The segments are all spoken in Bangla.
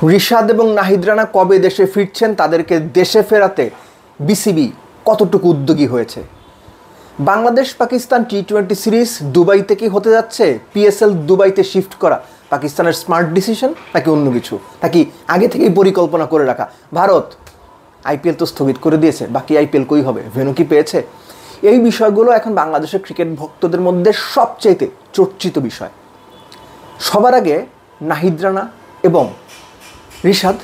রিশাদ এবং নাহিদ রানা কবে দেশে ফিরছেন, তাদেরকে দেশে ফেরাতে বিসিবি কতটুকু উদ্যোগী হয়েছে? বাংলাদেশ পাকিস্তান টি-20 সিরিজ দুবাইতে কি হতে যাচ্ছে? পিএসএল দুবাইতে শিফট করা পাকিস্তানের স্মার্ট ডিসিশন নাকি অন্য কিছু, নাকি আগে থেকেই পরিকল্পনা করে রাখা? ভারত আইপিএল তো স্থগিত করে দিয়েছে, বাকি আইপিএল কই হবে? ভেন্যু কি পেয়েছে? এই বিষয়গুলো এখন বাংলাদেশের ক্রিকেট ভক্তদের মধ্যে সবচেয়ে চর্চিত বিষয়। সবার আগে নাহিদ রানা এবং রিশাদ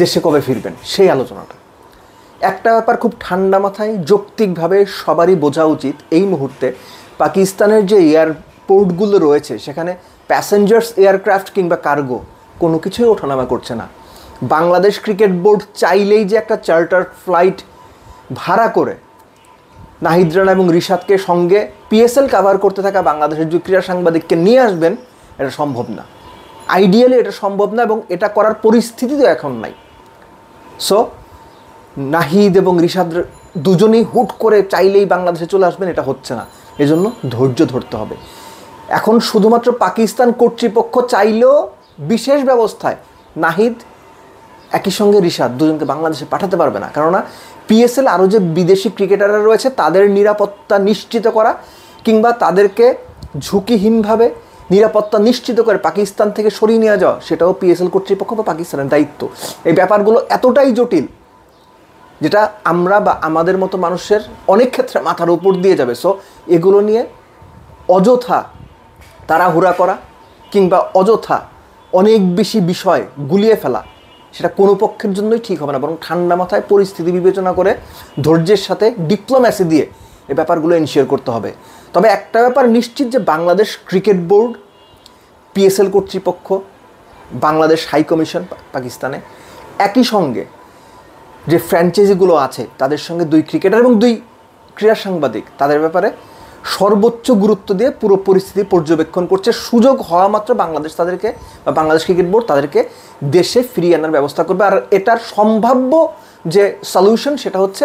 দেশে কবে ফিরবেন সেই আলোচনাটা। একটা ব্যাপার খুব ঠান্ডা মাথায় যৌক্তিকভাবে সবারই বোঝা উচিত, এই মুহূর্তে পাকিস্তানের যে এয়ারপোর্টগুলো রয়েছে সেখানে প্যাসেঞ্জার্স এয়ারক্রাফট কিংবা কার্গো কোনো কিছুই ওঠানামা করছে না। বাংলাদেশ ক্রিকেট বোর্ড চাইলেই যে একটা চার্টার ফ্লাইট ভাড়া করে নাহিদ রানা এবং রিশাদকে সঙ্গে পিএসএল কাভার করতে থাকা বাংলাদেশের যে ক্রীড়া সাংবাদিককে নিয়ে আসবেন, এটা সম্ভব না। আইডিয়ালি এটা সম্ভব না এবং এটা করার পরিস্থিতি তো এখন নাই। সো নাহিদ এবং রিশাদ দুজনেই হুট করে চাইলেই বাংলাদেশে চলে আসবেন, এটা হচ্ছে না। এজন্য ধৈর্য ধরতে হবে। এখন শুধুমাত্র পাকিস্তান কর্তৃপক্ষ চাইলেও বিশেষ ব্যবস্থায় নাহিদ একই সঙ্গে রিশাদ দুজনকে বাংলাদেশে পাঠাতে পারবে না। কেননা পিএসএল আরও যে বিদেশি ক্রিকেটাররা রয়েছে তাদের নিরাপত্তা নিশ্চিত করা কিংবা তাদেরকে ঝুঁকিহীনভাবে নিরাপত্তা নিশ্চিত করে পাকিস্তান থেকে সরিয়ে নিয়ে যাওয়া, সেটাও পিএসএল কর্তৃপক্ষ বা পাকিস্তানের দায়িত্ব। এই ব্যাপারগুলো এতটাই জটিল যেটা আমরা বা আমাদের মতো মানুষের অনেক ক্ষেত্রে মাথার উপর দিয়ে যাবে। সো এগুলো নিয়ে অযথা তাড়াহুড়া করা কিংবা অযথা অনেক বেশি বিষয় গুলিয়ে ফেলা, সেটা কোনো পক্ষের জন্যই ঠিক হবে না। বরং ঠান্ডা মাথায় পরিস্থিতি বিবেচনা করে ধৈর্যের সাথে ডিপ্লোম্যাসি দিয়ে এই ব্যাপারগুলো এনশিওর করতে হবে। তবে একটা ব্যাপার নিশ্চিত যে বাংলাদেশ ক্রিকেট বোর্ড, পিএসএল কর্তৃপক্ষ, বাংলাদেশ হাই কমিশন পাকিস্তানে একই সঙ্গে যে ফ্র্যাঞ্চাইজিগুলো আছে তাদের সঙ্গে দুই ক্রিকেটার এবং দুই ক্রীড়া সাংবাদিক তাদের ব্যাপারে সর্বোচ্চ গুরুত্ব দিয়ে পুরো পরিস্থিতি পর্যবেক্ষণ করছে। সুযোগ হওয়া মাত্র বাংলাদেশ তাদেরকে বা বাংলাদেশ ক্রিকেট বোর্ড তাদেরকে দেশে ফিরিয়ে আনার ব্যবস্থা করবে। আর এটার সম্ভাব্য যে সলিউশন সেটা হচ্ছে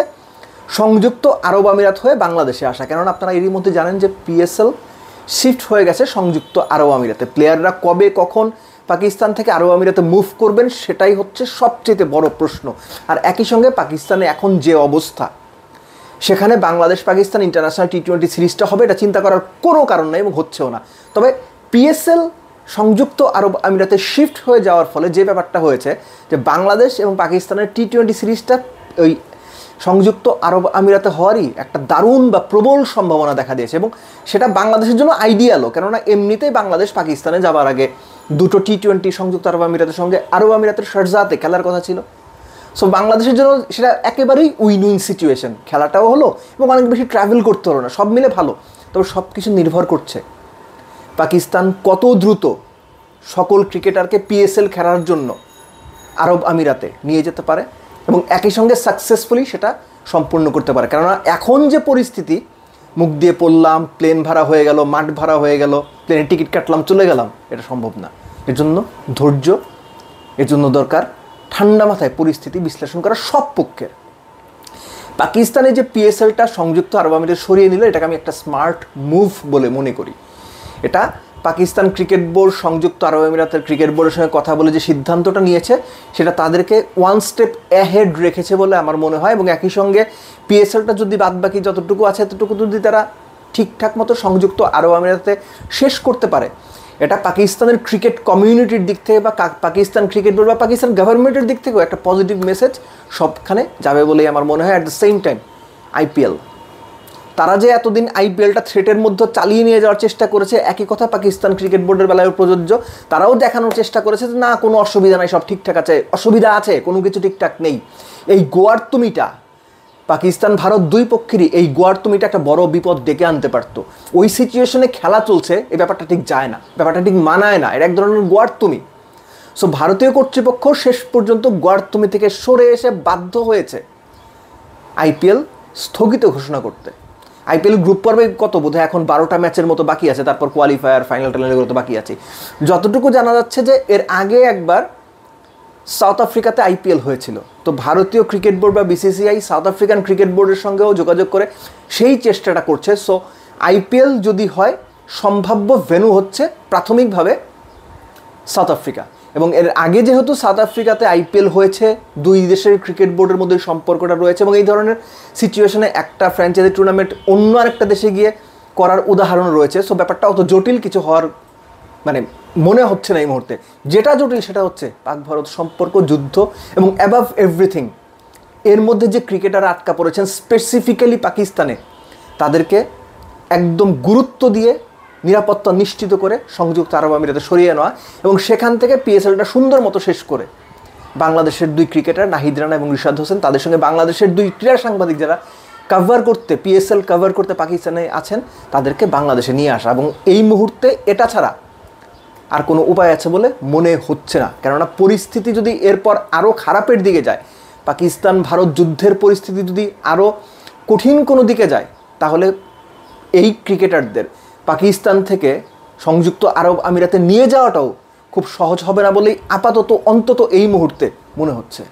সংযুক্ত আরব আমিরাত হয়ে বাংলাদেশে আসা। কেননা আপনারা এরই মধ্যে জানেন যে পিএসএল শিফট হয়ে গেছে সংযুক্ত আরব আমিরাতে। প্লেয়াররা কবে কখন পাকিস্তান থেকে আরব আমিরাতে মুভ করবেন সেটাই হচ্ছে সবচেয়ে বড় প্রশ্ন। আর একই সঙ্গে পাকিস্তানে এখন যে অবস্থা, সেখানে বাংলাদেশ পাকিস্তান ইন্টারন্যাশনাল টি-20 সিরিজটা হবে এটা চিন্তা করার কোনো কারণ নেই এবং হচ্ছেও না। তবে পিএসএল সংযুক্ত আরব আমিরাতে শিফট হয়ে যাওয়ার ফলে যে ব্যাপারটা হয়েছে যে বাংলাদেশ এবং পাকিস্তানের টি-20 সিরিজটা ওই সংযুক্ত আরব আমিরাতে হওয়ারই একটা দারুণ বা প্রবল সম্ভাবনা দেখা দিয়েছে এবং সেটা বাংলাদেশের জন্য আইডিয়ালও। কেননা এমনিতেই বাংলাদেশ পাকিস্তানে যাওয়ার আগে দুটো টি-20 সংযুক্ত আরব আমিরাতের সঙ্গে আরব আমিরাতের শারজাতে খেলার কথা ছিল। সো বাংলাদেশের জন্য সেটা একেবারেই উইন উইন সিচুয়েশন। খেলাটাও হলো এবং অনেক বেশি ট্রাভেল করতে হলো না, সব মিলে ভালো। তবে সব কিছু নির্ভর করছে পাকিস্তান কত দ্রুত সকল ক্রিকেটারকে পিএসএল খেলার জন্য আরব আমিরাতে নিয়ে যেতে পারে এবং একই সঙ্গে সাকসেসফুলি সেটা সম্পূর্ণ করতে পারে। কেননা এখন যে পরিস্থিতি, মুখ দিয়ে পড়লাম, প্লেন ভাড়া হয়ে গেল, মাঠ ভাড়া হয়ে গেল, প্লেনের টিকিট কাটলাম, চলে গেলাম, এটা সম্ভব না। এর জন্য ধৈর্য, এর জন্য দরকার ঠান্ডা মাথায় পরিস্থিতি বিশ্লেষণ করা সব পক্ষের। পাকিস্তানে যে পিএসএলটা সংযুক্ত আরব আমিরাতে সরিয়ে নিল, এটাকে আমি একটা স্মার্ট মুভ বলে মনে করি। এটা পাকিস্তান ক্রিকেট বোর্ড সংযুক্ত আরব আমিরাতের ক্রিকেট বোর্ডের সঙ্গে কথা বলে যে সিদ্ধান্তটা নিয়েছে সেটা তাদেরকে ওয়ান স্টেপ অ্যাহেড রেখেছে বলে আমার মনে হয়। এবং একই সঙ্গে পিএসএলটা যদি বাদবাকি যতটুকু আছে এতটুকু যদি তারা ঠিকঠাক মতো সংযুক্ত আরব আমিরাতে শেষ করতে পারে, এটা পাকিস্তানের ক্রিকেট কমিউনিটির দিক থেকে বা পাকিস্তান ক্রিকেট বোর্ড বা পাকিস্তান গভর্নমেন্টের দিক থেকেও একটা পজিটিভ মেসেজ সবখানে যাবে বলেই আমার মনে হয়। At the same time IPL, তারা যে এতদিন আইপিএলটা থ্রেটের মধ্যে চালিয়ে নিয়ে যাওয়ার চেষ্টা করেছে, একই কথা পাকিস্তান ক্রিকেট বোর্ডের বেলায় প্রযোজ্য। তারাও দেখানোর চেষ্টা করেছে যে না, কোনো অসুবিধা নাই, সব ঠিকঠাক আছে। অসুবিধা আছে, কোনো কিছু ঠিকঠাক নেই। এই গোয়ার তুমিটা পাকিস্তান ভারত দুই পক্ষেরই এই গোয়ার তুমিটা একটা বড় বিপদ ডেকে আনতে পারতো। ওই সিচুয়েশনে খেলা চলছে, এই ব্যাপারটা ঠিক যায় না, ব্যাপারটা ঠিক মানায় না, এটা এক ধরনের গোয়ার তুমি। সো ভারতীয় কর্তৃপক্ষ শেষ পর্যন্ত গোয়ার তুমি থেকে সরে এসে বাধ্য হয়েছে আইপিএল স্থগিত ঘোষণা করতে। আইপিএল গ্রুপ পর্বে কত বোধহয় এখন 12টা ম্যাচের মতো বাকি আছে, তারপর কোয়ালিফায়ার, ফাইনাল টাইনালগুলো তো বাকি আছে। যতটুকু জানা যাচ্ছে যে এর আগে একবার সাউথ আফ্রিকাতে আইপিএল হয়েছিল, তো ভারতীয় ক্রিকেট বোর্ড বা বিসিসিআই সাউথ আফ্রিকান ক্রিকেট বোর্ডের সঙ্গেও যোগাযোগ করে সেই চেষ্টাটা করছে। সো আইপিএল যদি হয় সম্ভাব্য ভেন্যু হচ্ছে প্রাথমিকভাবে সাউথ আফ্রিকা এবং এর আগে যেহেতু সাউথ আফ্রিকাতে আইপিএল হয়েছে, দুই দেশের ক্রিকেট বোর্ডের মধ্যে সম্পর্কটা রয়েছে, এবং এই ধরনের সিচুয়েশনে একটা ফ্র্যাঞ্চাইজি টুর্নামেন্ট অন্য আরেকটা দেশে গিয়ে করার উদাহরণ রয়েছে। সো ব্যাপারটা অত জটিল কিছু হওয়ার মানে মনে হচ্ছে না এই মুহূর্তে। যেটা জটিল সেটা হচ্ছে পাক ভারত সম্পর্ক, যুদ্ধ, এবং অ্যাবাভ এভরিথিং এর মধ্যে যে ক্রিকেটার আটকা পড়েছেন স্পেসিফিক্যালি পাকিস্তানে, তাদেরকে একদম গুরুত্ব দিয়ে নিরাপত্তা নিশ্চিত করে সংযুক্ত আরব আমিরাতে সরিয়ে নেওয়া, এবং সেখান থেকে পিএসএলটা সুন্দর মতো শেষ করে বাংলাদেশের দুই ক্রিকেটার নাহিদ রানা এবং রিশাদ হোসেন, তাদের সঙ্গে বাংলাদেশের দুই ক্রীড়া সাংবাদিক যারা কভার করতে পিএসএল কভার করতে পাকিস্তানে আছেন, তাদেরকে বাংলাদেশে নিয়ে আসা। এবং এই মুহূর্তে এটা ছাড়া আর কোনো উপায় আছে বলে মনে হচ্ছে না। কেননা পরিস্থিতি যদি এরপর আরও খারাপের দিকে যায়, পাকিস্তান ভারত যুদ্ধের পরিস্থিতি যদি আরও কঠিন কোনো দিকে যায়, তাহলে এই ক্রিকেটারদের পাকিস্তান থেকে সংযুক্ত আরব আমিরাতে নিয়ে যাওয়াটাও খুব সহজ হবে না বলেই আপাতত অন্তত এই মুহূর্তে মনে হচ্ছে।